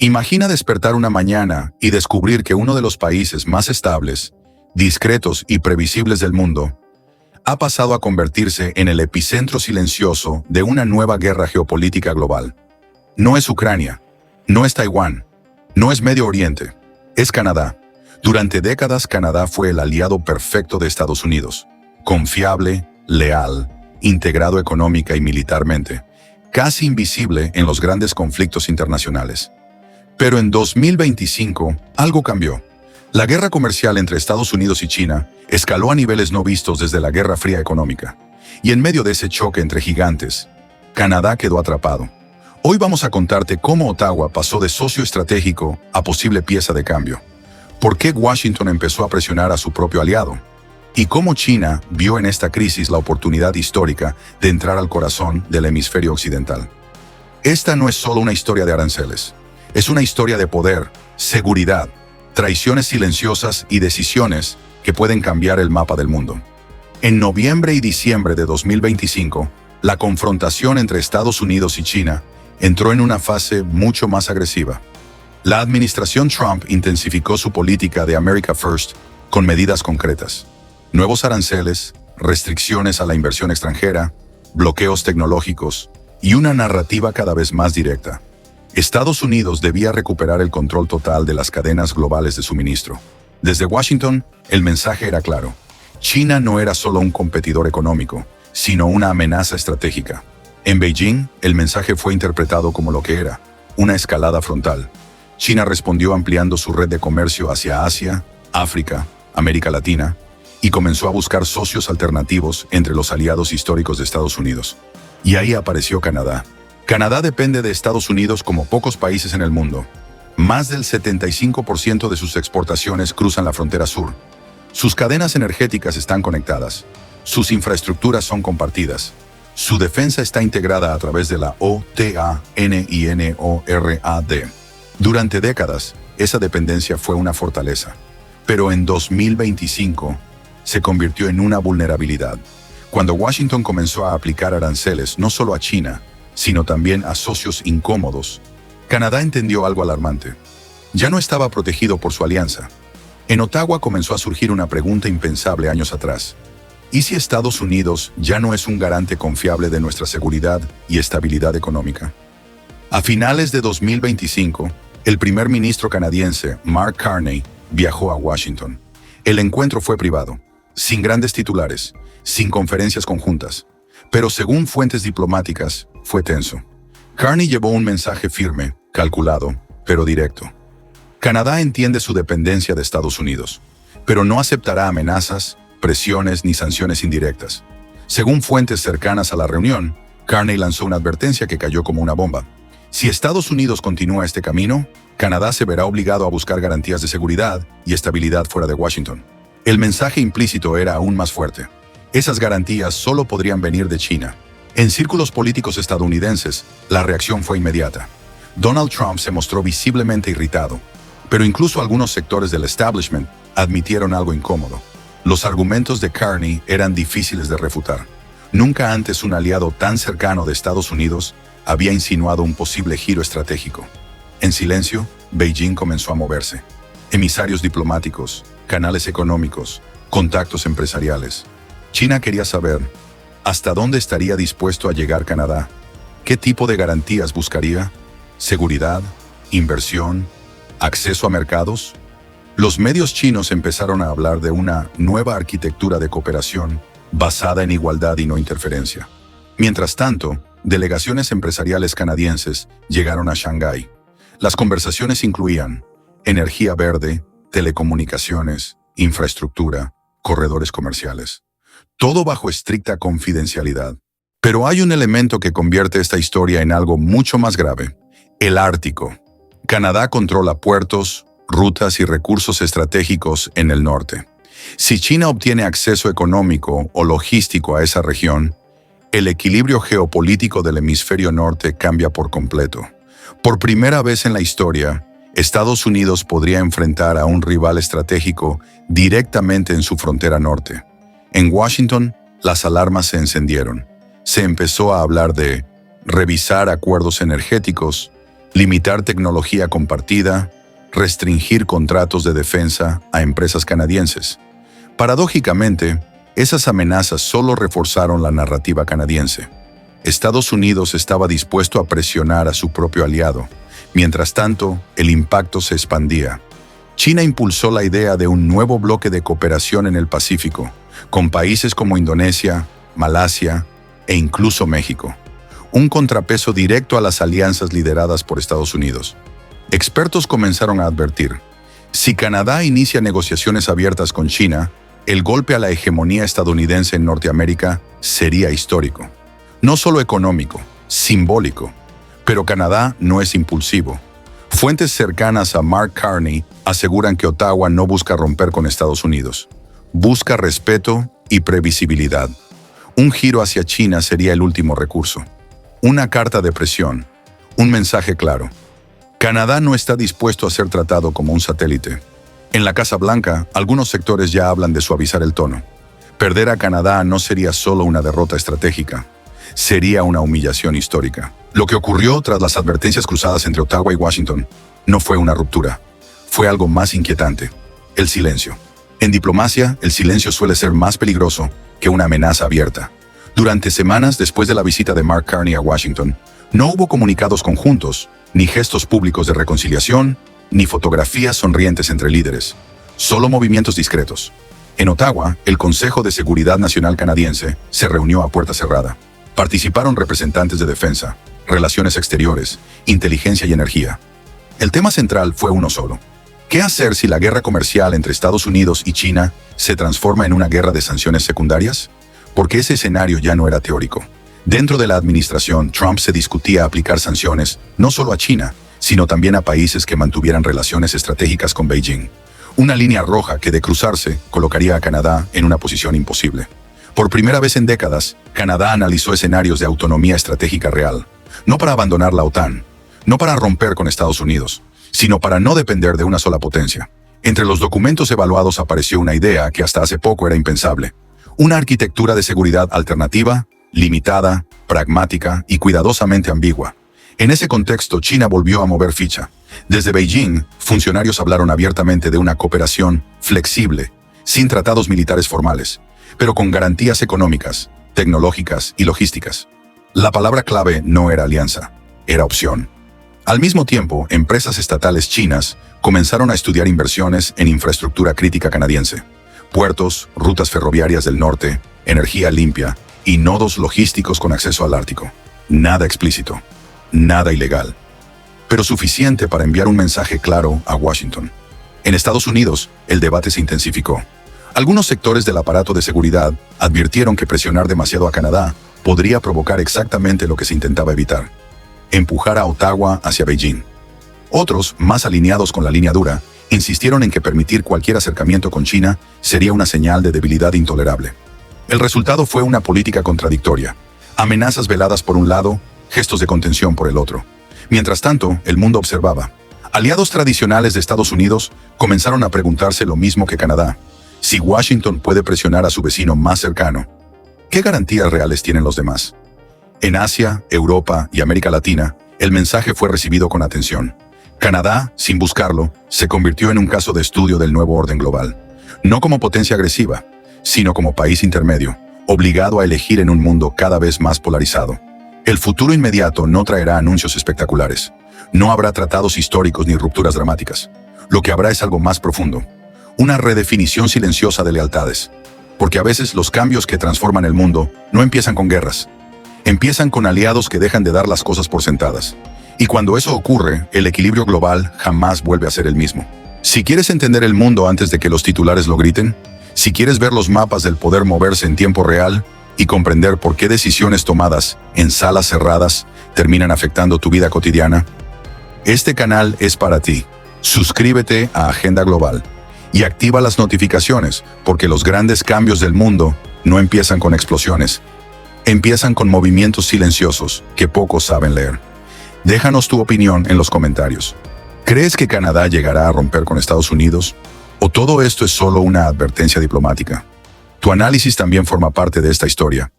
Imagina despertar una mañana y descubrir que uno de los países más estables, discretos y previsibles del mundo ha pasado a convertirse en el epicentro silencioso de una nueva guerra geopolítica global. No es Ucrania, no es Taiwán, no es Medio Oriente, es Canadá. Durante décadas, Canadá fue el aliado perfecto de Estados Unidos, confiable, leal, integrado económica y militarmente, casi invisible en los grandes conflictos internacionales. Pero en 2025, algo cambió. La guerra comercial entre Estados Unidos y China escaló a niveles no vistos desde la Guerra Fría económica. Y en medio de ese choque entre gigantes, Canadá quedó atrapado. Hoy vamos a contarte cómo Ottawa pasó de socio estratégico a posible pieza de cambio. ¿Por qué Washington empezó a presionar a su propio aliado? Y cómo China vio en esta crisis la oportunidad histórica de entrar al corazón del hemisferio occidental. Esta no es solo una historia de aranceles. Es una historia de poder, seguridad, traiciones silenciosas y decisiones que pueden cambiar el mapa del mundo. En noviembre y diciembre de 2025, la confrontación entre Estados Unidos y China entró en una fase mucho más agresiva. La administración Trump intensificó su política de America First con medidas concretas. Nuevos aranceles, restricciones a la inversión extranjera, bloqueos tecnológicos y una narrativa cada vez más directa. Estados Unidos debía recuperar el control total de las cadenas globales de suministro. Desde Washington, el mensaje era claro. China no era solo un competidor económico, sino una amenaza estratégica. En Beijing, el mensaje fue interpretado como lo que era, una escalada frontal. China respondió ampliando su red de comercio hacia Asia, África, América Latina, y comenzó a buscar socios alternativos entre los aliados históricos de Estados Unidos. Y ahí apareció Canadá. Canadá depende de Estados Unidos como pocos países en el mundo. Más del 75% de sus exportaciones cruzan la frontera sur. Sus cadenas energéticas están conectadas. Sus infraestructuras son compartidas. Su defensa está integrada a través de la OTANINORAD. Durante décadas, esa dependencia fue una fortaleza. Pero en 2025, se convirtió en una vulnerabilidad. Cuando Washington comenzó a aplicar aranceles no solo a China, sino también a socios incómodos, Canadá entendió algo alarmante. Ya no estaba protegido por su alianza. En Ottawa comenzó a surgir una pregunta impensable años atrás. ¿Y si Estados Unidos ya no es un garante confiable de nuestra seguridad y estabilidad económica? A finales de 2025, el primer ministro canadiense, Mark Carney, viajó a Washington. El encuentro fue privado, sin grandes titulares, sin conferencias conjuntas. Pero según fuentes diplomáticas, fue tenso. Carney llevó un mensaje firme, calculado, pero directo. Canadá entiende su dependencia de Estados Unidos, pero no aceptará amenazas, presiones ni sanciones indirectas. Según fuentes cercanas a la reunión, Carney lanzó una advertencia que cayó como una bomba. Si Estados Unidos continúa este camino, Canadá se verá obligado a buscar garantías de seguridad y estabilidad fuera de Washington. El mensaje implícito era aún más fuerte. Esas garantías solo podrían venir de China. En círculos políticos estadounidenses, la reacción fue inmediata. Donald Trump se mostró visiblemente irritado, pero incluso algunos sectores del establishment admitieron algo incómodo. Los argumentos de Carney eran difíciles de refutar. Nunca antes un aliado tan cercano de Estados Unidos había insinuado un posible giro estratégico. En silencio, Beijing comenzó a moverse. Emisarios diplomáticos, canales económicos, contactos empresariales. China quería saber hasta dónde estaría dispuesto a llegar Canadá. ¿Qué tipo de garantías buscaría? ¿Seguridad? ¿Inversión? ¿Acceso a mercados? Los medios chinos empezaron a hablar de una nueva arquitectura de cooperación basada en igualdad y no interferencia. Mientras tanto, delegaciones empresariales canadienses llegaron a Shanghái. Las conversaciones incluían energía verde, telecomunicaciones, infraestructura, corredores comerciales. Todo bajo estricta confidencialidad. Pero hay un elemento que convierte esta historia en algo mucho más grave: el Ártico. Canadá controla puertos, rutas y recursos estratégicos en el norte. Si China obtiene acceso económico o logístico a esa región, el equilibrio geopolítico del hemisferio norte cambia por completo. Por primera vez en la historia, Estados Unidos podría enfrentar a un rival estratégico directamente en su frontera norte. En Washington, las alarmas se encendieron. Se empezó a hablar de revisar acuerdos energéticos, limitar tecnología compartida, restringir contratos de defensa a empresas canadienses. Paradójicamente, esas amenazas solo reforzaron la narrativa canadiense. Estados Unidos estaba dispuesto a presionar a su propio aliado. Mientras tanto, el impacto se expandía. China impulsó la idea de un nuevo bloque de cooperación en el Pacífico, con países como Indonesia, Malasia e incluso México. Un contrapeso directo a las alianzas lideradas por Estados Unidos. Expertos comenzaron a advertir, si Canadá inicia negociaciones abiertas con China, el golpe a la hegemonía estadounidense en Norteamérica sería histórico. No solo económico, simbólico. Pero Canadá no es impulsivo. Fuentes cercanas a Mark Carney aseguran que Ottawa no busca romper con Estados Unidos. Busca respeto y previsibilidad. Un giro hacia China sería el último recurso. Una carta de presión. Un mensaje claro. Canadá no está dispuesto a ser tratado como un satélite. En la Casa Blanca, algunos sectores ya hablan de suavizar el tono. Perder a Canadá no sería solo una derrota estratégica. Sería una humillación histórica. Lo que ocurrió tras las advertencias cruzadas entre Ottawa y Washington no fue una ruptura. Fue algo más inquietante. El silencio. En diplomacia, el silencio suele ser más peligroso que una amenaza abierta. Durante semanas después de la visita de Mark Carney a Washington, no hubo comunicados conjuntos, ni gestos públicos de reconciliación, ni fotografías sonrientes entre líderes. Solo movimientos discretos. En Ottawa, el Consejo de Seguridad Nacional canadiense se reunió a puerta cerrada. Participaron representantes de defensa, relaciones exteriores, inteligencia y energía. El tema central fue uno solo. ¿Qué hacer si la guerra comercial entre Estados Unidos y China se transforma en una guerra de sanciones secundarias? Porque ese escenario ya no era teórico. Dentro de la administración, Trump se discutía aplicar sanciones no solo a China, sino también a países que mantuvieran relaciones estratégicas con Beijing. Una línea roja que de cruzarse colocaría a Canadá en una posición imposible. Por primera vez en décadas, Canadá analizó escenarios de autonomía estratégica real, no para abandonar la OTAN, no para romper con Estados Unidos, sino para no depender de una sola potencia. Entre los documentos evaluados apareció una idea que hasta hace poco era impensable. Una arquitectura de seguridad alternativa, limitada, pragmática y cuidadosamente ambigua. En ese contexto, China volvió a mover ficha. Desde Beijing, funcionarios hablaron abiertamente de una cooperación flexible, sin tratados militares formales, pero con garantías económicas, tecnológicas y logísticas. La palabra clave no era alianza, era opción. Al mismo tiempo, empresas estatales chinas comenzaron a estudiar inversiones en infraestructura crítica canadiense. Puertos, rutas ferroviarias del norte, energía limpia y nodos logísticos con acceso al Ártico. Nada explícito, nada ilegal, pero suficiente para enviar un mensaje claro a Washington. En Estados Unidos, el debate se intensificó. Algunos sectores del aparato de seguridad advirtieron que presionar demasiado a Canadá podría provocar exactamente lo que se intentaba evitar: empujar a Ottawa hacia Beijing. Otros, más alineados con la línea dura, insistieron en que permitir cualquier acercamiento con China sería una señal de debilidad intolerable. El resultado fue una política contradictoria. Amenazas veladas por un lado, gestos de contención por el otro. Mientras tanto, el mundo observaba. Aliados tradicionales de Estados Unidos comenzaron a preguntarse lo mismo que Canadá. Si Washington puede presionar a su vecino más cercano, ¿qué garantías reales tienen los demás? En Asia, Europa y América Latina, el mensaje fue recibido con atención. Canadá, sin buscarlo, se convirtió en un caso de estudio del nuevo orden global. No como potencia agresiva, sino como país intermedio, obligado a elegir en un mundo cada vez más polarizado. El futuro inmediato no traerá anuncios espectaculares. No habrá tratados históricos ni rupturas dramáticas. Lo que habrá es algo más profundo. Una redefinición silenciosa de lealtades. Porque a veces los cambios que transforman el mundo no empiezan con guerras. Empiezan con aliados que dejan de dar las cosas por sentadas. Y cuando eso ocurre, el equilibrio global jamás vuelve a ser el mismo. Si quieres entender el mundo antes de que los titulares lo griten, si quieres ver los mapas del poder moverse en tiempo real y comprender por qué decisiones tomadas en salas cerradas terminan afectando tu vida cotidiana, este canal es para ti. Suscríbete a Agenda Global y activa las notificaciones, porque los grandes cambios del mundo no empiezan con explosiones. Empiezan con movimientos silenciosos que pocos saben leer. Déjanos tu opinión en los comentarios. ¿Crees que Canadá llegará a romper con Estados Unidos? ¿O todo esto es solo una advertencia diplomática? Tu análisis también forma parte de esta historia.